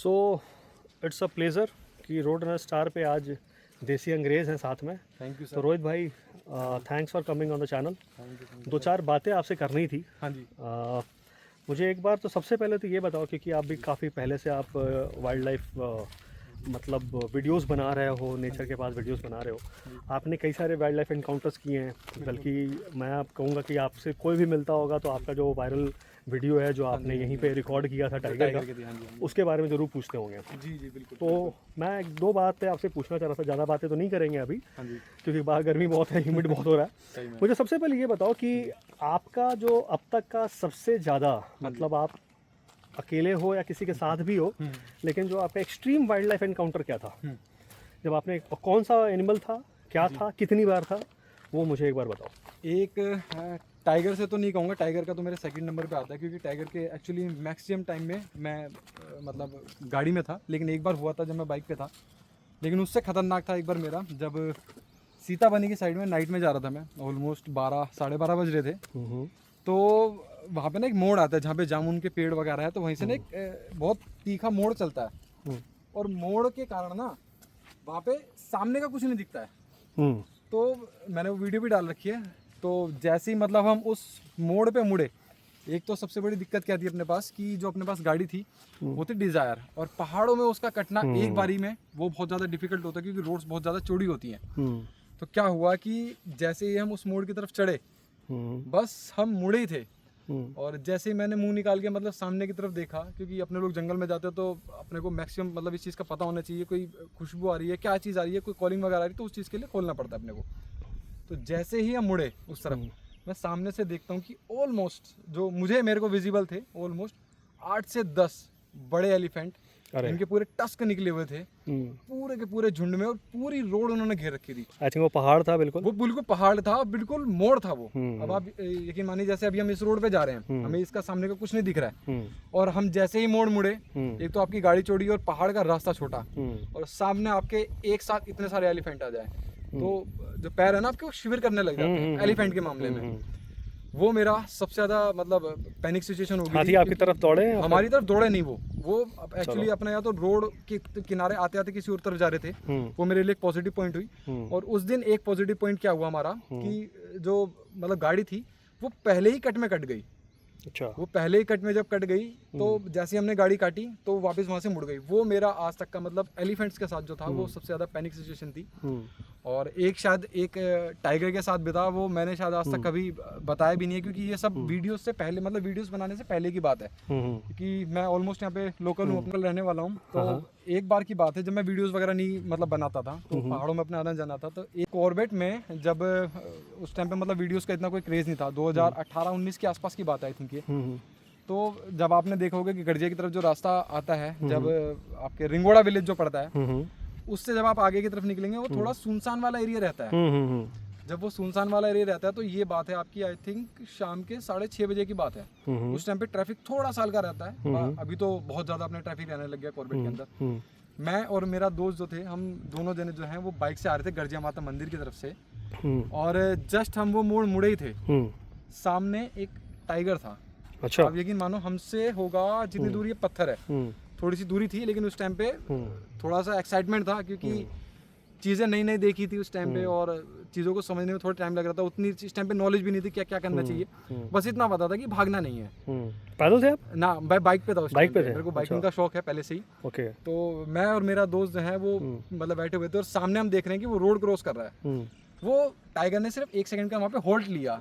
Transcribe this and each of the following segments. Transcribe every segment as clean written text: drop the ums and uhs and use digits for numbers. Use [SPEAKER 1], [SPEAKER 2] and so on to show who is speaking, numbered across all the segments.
[SPEAKER 1] So it's a pleasure कि road runner star पे आज देसी अंग्रेज़ हैं साथ में।
[SPEAKER 2] थैंक यू
[SPEAKER 1] तो
[SPEAKER 2] सर।
[SPEAKER 1] रोहित भाई, thanks for coming on the channel. दो चार बातें आपसे करनी थी।
[SPEAKER 2] हाँ जी।
[SPEAKER 1] मुझे एक बार तो सबसे पहले तो ये बताओ, क्योंकि आप भी काफ़ी पहले से आप वाइल्ड लाइफ मतलब वीडियोस बना रहे हो, नेचर के पास वीडियोस बना रहे हो। आपने कई सारे वाइल्ड लाइफ एनकाउंटर्स किए हैं, बल्कि मैं आप कहूँगा कि आपसे कोई भी मिलता होगा तो आपका जो वायरल वीडियो है जो आपने यहीं पे रिकॉर्ड किया था टाइगर का,
[SPEAKER 2] हाँ जी।
[SPEAKER 1] उसके बारे में ज़रूर पूछते होंगे।
[SPEAKER 2] जी जी बिल्कुल।
[SPEAKER 1] तो मैं एक दो बात पे आपसे पूछना चाह रहा था, ज़्यादा बातें तो नहीं करेंगे अभी
[SPEAKER 2] हाँ जी।
[SPEAKER 1] क्योंकि बाहर गर्मी बहुत है, ह्यूमिड बहुत हो रहा है।
[SPEAKER 2] सही में।
[SPEAKER 1] मुझे सबसे पहले ये बताओ कि आपका जो अब तक का सबसे ज़्यादा, मतलब आप अकेले हो या किसी के साथ भी हो, लेकिन जो आपका एक्सट्रीम वाइल्ड लाइफ एनकाउंटर क्या था, जब आपने कौन सा एनिमल था, क्या था, कितनी बार था, वो मुझे एक बार बताओ।
[SPEAKER 2] एक टाइगर से तो नहीं कहूँगा, टाइगर का तो मेरे सेकंड नंबर पे आता है, क्योंकि टाइगर के एक्चुअली मैक्सिमम टाइम में मैं मतलब गाड़ी में था। लेकिन एक बार हुआ था जब मैं बाइक पे था, लेकिन उससे ख़तरनाक था एक बार मेरा, जब सीताबनी की साइड में नाइट में जा रहा था मैं, ऑलमोस्ट 12 साढ़े 12 बज रहे थे। तो वहाँ पे ना एक मोड़ आता है जहाँ पे जामुन के पेड़ वगैरह है, तो वहीं से ना एक बहुत तीखा मोड़ चलता है, और मोड़ के कारण ना वहाँ पे सामने का कुछ नहीं दिखता है। तो मैंने वो वीडियो भी डाल रखी है। तो जैसे ही मतलब हम उस मोड़ पे मुड़े, एक तो सबसे बड़ी दिक्कत क्या थी अपने पास, कि जो अपने पास गाड़ी थी वो थी डिज़ायर, और पहाड़ों में उसका कटना एक बारी में वो बहुत ज़्यादा डिफिकल्ट होता है, क्योंकि रोड्स बहुत ज़्यादा चौड़ी होती हैं। तो क्या हुआ कि जैसे ही हम उस मोड़ की तरफ चढ़े, बस हम मुड़े ही थे, और जैसे ही मैंने मुंह निकाल के मतलब सामने की तरफ देखा, क्योंकि अपने लोग जंगल में जाते हैं तो अपने को मैक्सिमम मतलब इस चीज़ का पता होना चाहिए, कोई खुशबू आ रही है, क्या चीज़ आ रही है, कोई कॉलिंग वगैरह आ रही है, तो उस चीज़ के लिए खोलना पड़ता है अपने को। तो जैसे ही हम मुड़े उस तरफ, मैं सामने से देखता हूँ कि ऑलमोस्ट जो मेरे को विजिबल थे, ऑलमोस्ट 8 से 10 बड़े एलिफेंट, इनके पूरे टस्क निकले हुए थे, पूरे के पूरे झुंड में, और पूरी रोड उन्होंने घेर रखी थी।
[SPEAKER 1] आई थिंक वो पहाड़ था, बिल्कुल
[SPEAKER 2] वो बिल्कुल पहाड़ था, बिल्कुल मोड़ था वो। अब आप यकीन मानिए, जैसे अभी हम इस रोड पे जा रहे हैं, हमें इसका सामने का कुछ नहीं दिख रहा है, और हम जैसे ही मोड़ मुड़े, एक तो आपकी गाड़ी चौड़ी और पहाड़ का रास्ता छोटा, और सामने आपके एक साथ इतने सारे एलिफेंट आ जाए, तो जो पैर है ना आपके, वो शिविर करने लग जाते हैं एलिफेंट के मामले में। वो मेरा सबसे ज़्यादा मतलब पैनिक सिचुएशन हो गई।
[SPEAKER 1] हाथी आपकी तरफ दौड़े?
[SPEAKER 2] हमारी तरफ दौड़े नहीं, वो एक्चुअली अपने या तो रोड के किनारे आते आते किसी और तरफ जा रहे थे। वो मेरे लिए एक पॉजिटिव पॉइंट हुई। और उस दिन एक पॉजिटिव पॉइंट क्या हुआ हमारा, कि जो मतलब गाड़ी थी वो पहले ही कट में कट गई।
[SPEAKER 1] अच्छा।
[SPEAKER 2] वो पहले ही कट में जब कट गई, तो जैसे ही हमने गाड़ी काटी तो वापस वहाँ से मुड़ गई। वो मेरा आज तक का मतलब एलिफेंट्स के साथ जो था वो सबसे ज़्यादा पैनिक सिचुएशन थी। और एक शायद एक टाइगर के साथ भी था, वो मैंने शायद आज तक कभी बताया भी नहीं है, क्योंकि ये सब वीडियोस से पहले, मतलब वीडियोस बनाने से पहले की बात है। क्योंकि मैं ऑलमोस्ट यहाँ पे लोकल हूँ, अपना रहने वाला हूँ। तो एक बार की बात है, जब मैं वीडियोस वगैरह नहीं मतलब बनाता था, तो पहाड़ों में अपने आना जाना था, तो एक कॉर्बेट में जब उस टाइम पे मतलब वीडियोस का इतना कोई क्रेज नहीं था, 2018-19 के आसपास की बात आई थिंक ये। तो जब आपने देखा होगा कि गड़जे की तरफ जो रास्ता आता है, जब आपके रिंगोड़ा विलेज जो पड़ता है, उससे जब आप आगे की तरफ निकलेंगे, वो थोड़ा सुनसान वाला एरिया रहता है। जब वो सुनसान वाला एरिया रहता है, तो ये बात है आपकी आई थिंक शाम के 6:30 बजे की बात है। उस टाइम पे ट्रैफिक थोड़ा सा हल्का रहता है, अभी तो बहुत ज़्यादा अपने ट्रैफिक रहने लग गया कॉर्बेट के अंदर। मैं और मेरा दोस्त जो थे, हम दोनों जने जो हैं वो बाइक से आ रहे थे गरजिया माता मंदिर की तरफ से, और जस्ट हम वो मोड़ मुड़े ही थे, सामने एक टाइगर था।
[SPEAKER 1] अच्छा।
[SPEAKER 2] आप यकीन मानो, हमसे होगा जितनी दूरी ये पत्थर है, थोड़ी सी दूरी थी, लेकिन उस टाइम पे थोड़ा सा एक्साइटमेंट था, क्योंकि चीज़ें नई नई देखी थी उस टाइम पे, और चीज़ों को समझने में थोड़ा टाइम लग रहा था। उतनी इस टाइम पे नॉलेज भी नहीं थी क्या क्या करना चाहिए, बस इतना पता था कि भागना नहीं है।
[SPEAKER 1] पैदल थे आप?
[SPEAKER 2] ना, बाइक पे था उस
[SPEAKER 1] बाइक पे थे?
[SPEAKER 2] मेरे को बाइकिंग का शौक है पहले से ही।
[SPEAKER 1] ओके।
[SPEAKER 2] तो मैं और मेरा दोस्त जो है वो मतलब बैठे हुए थे, और सामने हम देख रहे हैं कि वो रोड क्रॉस कर रहा है। वो टाइगर ने सिर्फ 1 सेकंड का वहाँ पे होल्ड लिया,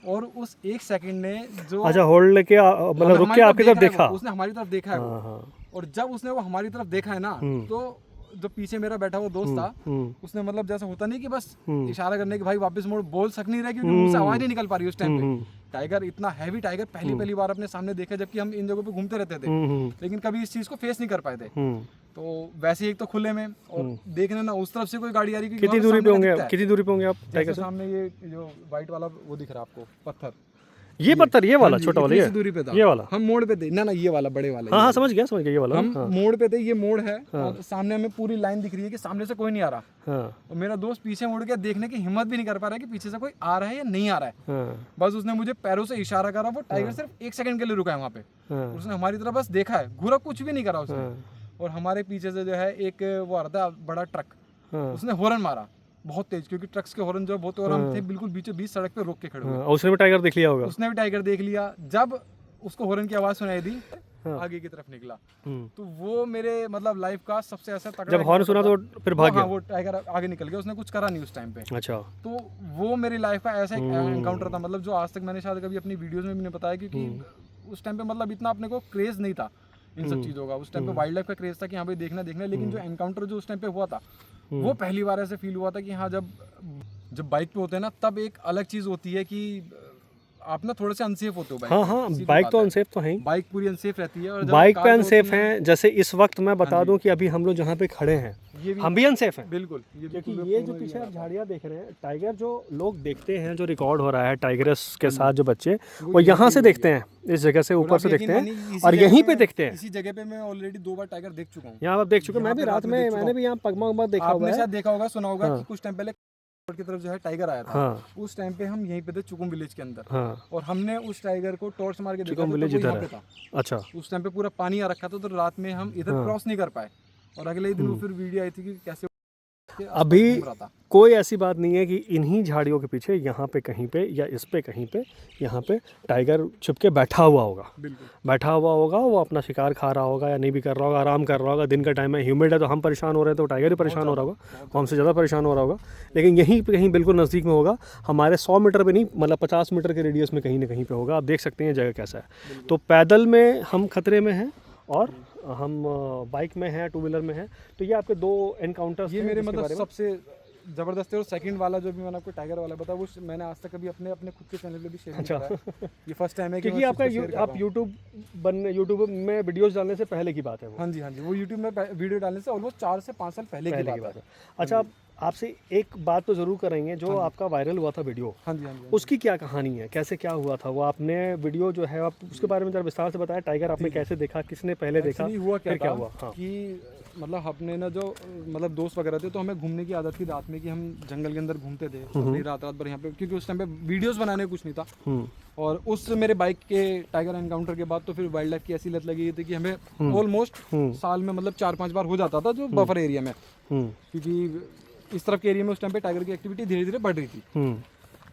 [SPEAKER 2] और उस 1 सेकंड ने जो,
[SPEAKER 1] अच्छा, होल्ड लेके मतलब रुक के आपकी तरफ देखा?
[SPEAKER 2] उसने हमारी तरफ देखा है वो। और जब उसने वो हमारी तरफ देखा है ना, तो जो पीछे मेरा बैठा हुआ दोस्त था, उसने मतलब जैसा होता नहीं कि बस इशारा करने की भाई वापस मोड़, बोल सक नहीं रहा, क्योंकि मुंह से आवाज नहीं निकल पा रही उस टाइम पे। टाइगर इतना हैवी टाइगर पहली बार अपने सामने देखा, जबकि हम इन जगहों पे घूमते रहते थे, लेकिन कभी इस चीज को फेस नहीं कर पाए थे। तो वैसे ही एक तो खुले में, और देखने ना उस तरफ से कोई गाड़ी आ रही,
[SPEAKER 1] कितनी दूरी पे होंगे? कितनी दूरी पे होंगे आप टाइगर से?
[SPEAKER 2] सामने ये जो व्हाइट वाला वो दिख रहा है आपको पत्थर,
[SPEAKER 1] ये पत्थर, ये वाला छोटा वाला,
[SPEAKER 2] ये दूरी पे था,
[SPEAKER 1] ये वाला
[SPEAKER 2] हम मोड़ पे थे ना, ये वाला बड़े वाला।
[SPEAKER 1] हाँ, समझ गया ये वाला।
[SPEAKER 2] हम मोड़ पे थे, ये मोड़ है, और सामने हमें पूरी लाइन दिख रही है कि सामने से कोई नहीं आ रहा। और मेरा दोस्त पीछे मुड़ के देखने की हिम्मत भी नहीं कर पा रहा है कि पीछे से कोई आ रहा है या नहीं आ रहा है। बस उसने मुझे पैरों से इशारा करा, वो टाइगर सिर्फ 1 सेकंड के लिए रुका है वहाँ पे, उसने हमारी तरफ बस देखा है, घूरा, कुछ भी नहीं करा उसने। और हमारे पीछे से जो है एक वो आ रहा था बड़ा ट्रक,
[SPEAKER 1] हाँ
[SPEAKER 2] उसने हॉर्न मारा बहुत तेज, क्योंकि ट्रक्स के हॉर्न जो बहुत, और हम थे बिल्कुल बीचों बीच सड़क पे रोक के खड़े हुए।
[SPEAKER 1] हाँ, उसने भी टाइगर देख लिया होगा।
[SPEAKER 2] उसने भी टाइगर देख लिया। जब उसको हॉर्न की आवाज़ सुनाई दी,
[SPEAKER 1] हाँ।
[SPEAKER 2] आगे की तरफ निकला।
[SPEAKER 1] हम्म।
[SPEAKER 2] तो वो मेरे मतलब लाइफ का सबसे ऐसा तगड़ा
[SPEAKER 1] जब हॉर्न
[SPEAKER 2] encounter
[SPEAKER 1] सुना
[SPEAKER 2] था।
[SPEAKER 1] तो फिर भाग
[SPEAKER 2] हाँ,
[SPEAKER 1] गया।
[SPEAKER 2] वो टाइगर आगे निकल गया, उसने कुछ करा नहीं उस टाइम पे।
[SPEAKER 1] अच्छा।
[SPEAKER 2] तो वो मेरी लाइफ का ऐसा एक एनकाउंटर था, मतलब जो आज तक मैंने शायद कभी अपनी वीडियोस में भी नहीं बताया, क्योंकि उस टाइम पे मतलब इतना अपने को क्रेज नहीं था इन सब चीज़ों का। उस टाइम पे वाइल्ड लाइफ का क्रेज था कि हाँ भाई देखना, लेकिन जो एनकाउंटर जो उस टाइम पे हुआ था, वो पहली बार ऐसे फील हुआ था कि हाँ, जब बाइक पे होते हैं ना, तब एक अलग चीज़ होती है कि आप ना थोड़े से अनसेफ होते हो बाइक
[SPEAKER 1] हाँ
[SPEAKER 2] पे।
[SPEAKER 1] हाँ,
[SPEAKER 2] सीधी
[SPEAKER 1] बाइक
[SPEAKER 2] बात
[SPEAKER 1] तो
[SPEAKER 2] है।
[SPEAKER 1] अनसेफ तो है ही।
[SPEAKER 2] बाइक पूरी अनसेफ रहती है, और जब
[SPEAKER 1] बाइक
[SPEAKER 2] कार
[SPEAKER 1] पे
[SPEAKER 2] पे
[SPEAKER 1] अनसेफ
[SPEAKER 2] होती है-
[SPEAKER 1] हैं, जैसे इस वक्त मैं बता
[SPEAKER 2] हाँ
[SPEAKER 1] दूं कि अभी हम लोग जहाँ पे खड़े हैं
[SPEAKER 2] ये भी
[SPEAKER 1] हम भी अनसेफ हैं,
[SPEAKER 2] बिल्कुल,
[SPEAKER 1] क्योंकि ये जो पीछे आप झाड़ियाँ देख रहे हैं, टाइगर जो लोग देखते हैं, जो रिकॉर्ड हो रहा है टाइगर्स के साथ जो बच्चे, वो यहाँ से देखते हैं, इस जगह से ऊपर से देखते हैं और यहीं पे देखते हैं।
[SPEAKER 2] इसी जगह पे मैं ऑलरेडी 2 बार टाइगर देख चुका हूँ।
[SPEAKER 1] यहाँ आप देख चुके हैं, मैं
[SPEAKER 2] यहाँ
[SPEAKER 1] भी
[SPEAKER 2] पे
[SPEAKER 1] रात
[SPEAKER 2] में
[SPEAKER 1] में
[SPEAKER 2] देख चुका
[SPEAKER 1] मैंने
[SPEAKER 2] हूँ।
[SPEAKER 1] भी यहाँ पगमा उगमा देखा हुआ
[SPEAKER 2] आपने
[SPEAKER 1] है।
[SPEAKER 2] शायद देखा होगा, सुना होगा
[SPEAKER 1] हाँ।
[SPEAKER 2] कि कुछ टाइम पहले की तरफ जो है टाइगर आया था।
[SPEAKER 1] हाँ
[SPEAKER 2] उस टाइम पे हम यहीं पे थे चुकुम विलेज के अंदर,
[SPEAKER 1] हाँ,
[SPEAKER 2] और हमने उस टाइगर को टॉर्च मार के देखा,
[SPEAKER 1] चिकन
[SPEAKER 2] तो
[SPEAKER 1] विलेज
[SPEAKER 2] वो
[SPEAKER 1] इधर
[SPEAKER 2] यहाँ
[SPEAKER 1] है।
[SPEAKER 2] पे था।
[SPEAKER 1] अच्छा।
[SPEAKER 2] उस टाइम पे पूरा पानी आ रखा था, तो रात में हम इधर
[SPEAKER 1] हाँ।
[SPEAKER 2] क्रॉस नहीं कर पाए, और अगले ही दिन वो फिर वीडियो आई थी कि कैसे के आसपास
[SPEAKER 1] अभी
[SPEAKER 2] घूम रहा था।
[SPEAKER 1] कोई ऐसी बात नहीं है कि इन्हीं झाड़ियों के पीछे यहाँ पे कहीं पे या इस पे कहीं पे यहाँ पे टाइगर छुप के बैठा हुआ होगा।
[SPEAKER 2] बिल्कुल
[SPEAKER 1] बैठा हुआ होगा, वो अपना शिकार खा रहा होगा या नहीं भी कर रहा होगा, आराम कर रहा होगा। दिन का टाइम है, ह्यूमिड है, तो हम परेशान हो रहे हैं, तो टाइगर ही परेशान हो रहा होगा, वो हमसे ज़्यादा परेशान हो रहा होगा। लेकिन यहीं पे कहीं बिल्कुल नज़दीक में होगा, हमारे 100 मीटर पे नहीं, मतलब 50 मीटर के रेडियस में कहीं ना कहीं पे होगा। आप देख सकते हैं जगह कैसा है। तो पैदल में हम खतरे में हैं और हम बाइक में हैं, टू व्हीलर में हैं। तो ये आपके 2 एनकाउंटर्स
[SPEAKER 2] ये मेरे मतलब सबसे ज़बरदस्त है। और सेकंड वाला जो भी मैंने आपको टाइगर वाला बताया, वो मैंने आज तक कभी अपने खुद के चैनल पे भी शेयर नहीं करा है। ये फर्स्ट टाइम है कि
[SPEAKER 1] क्योंकि
[SPEAKER 2] मैं
[SPEAKER 1] आपका
[SPEAKER 2] इसको share कर रहा
[SPEAKER 1] आप
[SPEAKER 2] हूँ।
[SPEAKER 1] यूट्यूब में वीडियोस डालने से पहले की बात है वो।
[SPEAKER 2] हाँ जी, हाँ जी, वो यूट्यूब में वीडियो डालने से ऑलमोस्ट 4 से 5 साल पहले की बात है।
[SPEAKER 1] अच्छा, आप आपसे एक बात तो ज़रूर करेंगे, जो आपका वायरल हुआ था वीडियो,
[SPEAKER 2] हाँ जी, हाँ जी,
[SPEAKER 1] उसकी क्या कहानी है, कैसे क्या हुआ था वो? आपने वीडियो जो है, आप उसके बारे में ज़रा विस्तार से बताया। टाइगर आपने कैसे देखा, किसने पहले देखा,
[SPEAKER 2] Actually हुआ
[SPEAKER 1] फिर क्या
[SPEAKER 2] था
[SPEAKER 1] हुआ? हाँ।
[SPEAKER 2] कि मतलब अपने ना जो मतलब दोस्त वगैरह थे, तो हमें घूमने की आदत थी रात में, कि हम जंगल के अंदर घूमते थे अपनी रात भर यहाँ पे, क्योंकि उस टाइम पे वीडियोस बनाने कुछ नहीं था। और उस मेरे बाइक के टाइगर एनकाउंटर के बाद तो फिर वाइल्ड लाइफ की ऐसी लत लगी थी कि हमें ऑलमोस्ट साल में मतलब 4-5 बार हो जाता था, जो बफर एरिया में, क्योंकि इस तरफ के एरिया में उस टाइम पे टाइगर की एक्टिविटी धीरे धीरे बढ़ रही थी।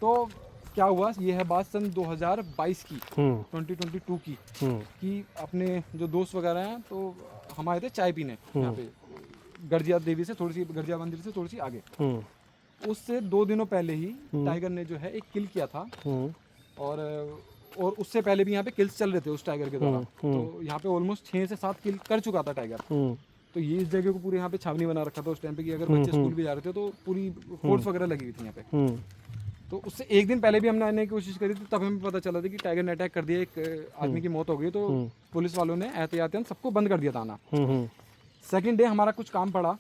[SPEAKER 2] तो क्या हुआ, ये है बात सन 2022 की, 2022 की, कि अपने जो दोस्त वगैरह हैं, तो हम आए थे चाय पीने यहाँ पे गर्जिया देवी से थोड़ी सी, गर्जिया मंदिर से थोड़ी सी आगे। उससे 2 दिनों पहले ही टाइगर ने जो है एक किल किया था, और उससे पहले भी यहाँ पे किल्स चल रहे थे उस टाइगर के द्वारा। तो यहाँ पे ऑलमोस्ट 6 से 7 किल कर चुका था टाइगर। तो ये इस जगह को पूरे यहाँ पे छावनी बना रखा था उस टाइम पे, कि अगर बच्चे स्कूल भी जा रहे थे तो पूरी फोर्स वगैरह लगी हुई थी यहाँ पे। तो उससे एक दिन पहले भी हमने आने की कोशिश करी थी, तब हमें पता चला था कि टाइगर ने अटैक कर दिया, एक आदमी की मौत हो गई। तो पुलिस वालों ने एहतियातन सबको बंद कर दिया था आना। सेकंड डे हमारा कुछ काम पड़ा,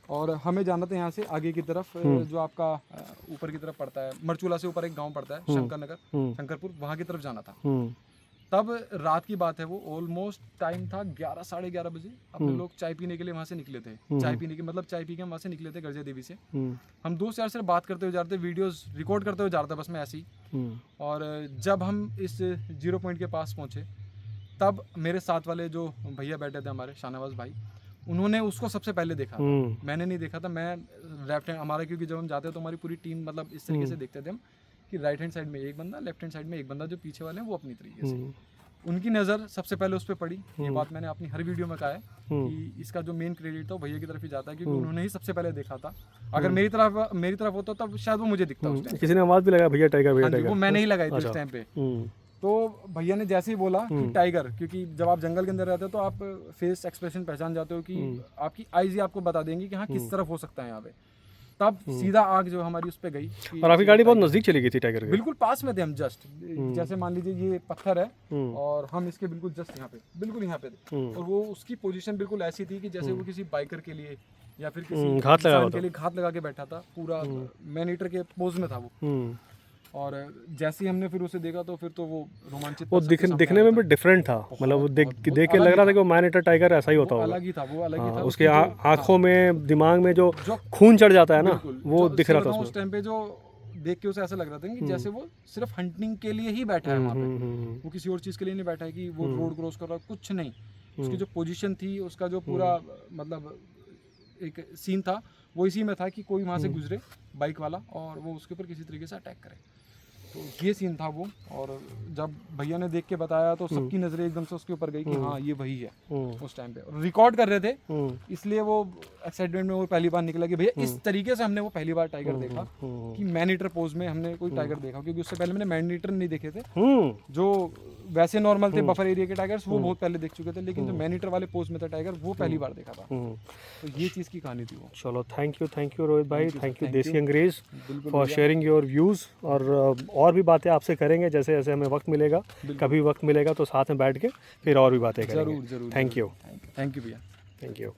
[SPEAKER 2] और हमें जाना था यहाँ से आगे की तरफ, जो आपका ऊपर की तरफ पड़ता है, मरचूला से ऊपर एक गांव पड़ता है, शंकर नगर, शंकरपुर, वहाँ की तरफ जाना था। तब रात की बात है, वो ऑलमोस्ट टाइम था 11 साढ़े 11 बजे। अपने लोग चाय पीने के लिए वहाँ से निकले थे, चाय पीने के मतलब चाय पी के वहाँ से निकले थे गर्जिया देवी से। हम दोस्त यार से बात करते हुए जा रहे थे, वीडियोस रिकॉर्ड करते हुए जा रहा था बस मैं ऐसे ही। और जब हम इस 0 पॉइंट के पास पहुँचे, तब मेरे साथ वाले जो भैया बैठे थे हमारे, शाहनवाज भाई, उन्होंने उसको सबसे पहले देखा था। मैंने नहीं देखा था। मैं लेफ्ट हैंड, हमारा क्योंकि जब हम जाते हैं तो हमारी पूरी टीम मतलब इस तरीके से देखते थे हम, कि राइट हैंड साइड में एक बंदा, लेफ्ट हैंड साइड में एक बंदा, जो पीछे वाले हैं वो अपनी तरीके से। उनकी नज़र सबसे पहले उस पर पड़ी। ये बात मैंने अपनी हर वीडियो में कहा है कि इसका जो मेन क्रेडिट था वो भैया की तरफ ही जाता है, क्योंकि उन्होंने ही सबसे पहले देखा था। अगर मेरी तरफ होता तब शायद वो मुझे दिखता उस टाइम।
[SPEAKER 1] किसी ने आवाज़ भी लगाया, भैया टाइगर, भैया टाइगर,
[SPEAKER 2] वो मैंने ही लगाई थी उस टाइम पे। तो भैया ने जैसे ही बोला कि टाइगर, क्योंकि जब आप जंगल के अंदर रहते हो तो आप फेस एक्सप्रेशन पहचान जाते हो, कि आपकी आईज ही आपको बता देंगी कि हाँ किस तरफ हो सकता है यहाँ पे। तब सीधा आग जो हमारी उस पे गई।
[SPEAKER 1] और आपकी गाड़ी बहुत नज़दीक चली गई थी टाइगर के?
[SPEAKER 2] बिल्कुल पास में थे हम, जस्ट जैसे मान लीजिए ये पत्थर है और हम इसके बिल्कुल जस्ट यहाँ पे, बिल्कुल यहाँ पे थे। और वो उसकी पोजीशन बिल्कुल ऐसी थी कि जैसे वो किसी बाइकर के लिए या फिर किसी
[SPEAKER 1] घात लगा
[SPEAKER 2] के लिए घात लगा के बैठा था, पूरा मैनीटर के पोज में था वो। और जैसे ही हमने फिर उसे देखा तो फिर तो वो रोमांचित,
[SPEAKER 1] वो दिखने में भी डिफरेंट था, मतलब वो देख के लग रहा था कि वो मैनीटर टाइगर ऐसा ही होता होगा।
[SPEAKER 2] अलग ही था वो, अलग ही था।
[SPEAKER 1] उसके आंखों में, दिमाग में जो खून चढ़ जाता है ना, वो दिख रहा था
[SPEAKER 2] उस टाइम पे। जो देख के उसे ऐसा लग रहा था कि जैसे वो सिर्फ हंटिंग के लिए ही बैठा है वहाँ पे, वो किसी और चीज़ के लिए नहीं बैठा है कि वो रोड क्रॉस कर रहा है, कुछ नहीं। उसकी जो पोजीशन थी, उसका जो पूरा मतलब एक सीन था वो इसी में था कि कोई वहाँ से गुजरे बाइक वाला और वो उसके ऊपर किसी तरीके से अटैक करे। तो ये सीन था वो। और जब भैया ने देख के बताया तो सबकी नज़रें एकदम से उसके ऊपर गई कि हाँ ये वही है। उस टाइम पे रिकॉर्ड कर रहे थे, इसलिए वो एक्साइटमेंट में वो पहली बार निकला कि भैया इस तरीके से हमने वो पहली बार टाइगर देखा कि मैन ईटर पोज में हमने कोई टाइगर देखा, क्योंकि उससे पहले मैंने मैन ईटर नहीं देखे थे। जो वैसे नॉर्मल थे बफर एरिया के टाइगर्स वो बहुत पहले देख चुके थे, लेकिन जो मैन ईटर वाले पोज में था टाइगर वो पहली बार देखा था। तो ये चीज़ की कहानी थी वो।
[SPEAKER 1] चलो थैंक यू रोहित भाई, थैंक यू देसी अंग्रेज
[SPEAKER 2] बिल्कुल
[SPEAKER 1] फॉर शेयरिंग योर व्यूज़। और भी बातें आपसे करेंगे जैसे जैसे हमें वक्त मिलेगा, कभी वक्त मिलेगा तो साथ में बैठ के फिर और भी बातें करेंगे।
[SPEAKER 2] जरूर
[SPEAKER 1] थैंक यू
[SPEAKER 2] भैया।
[SPEAKER 1] Thank you.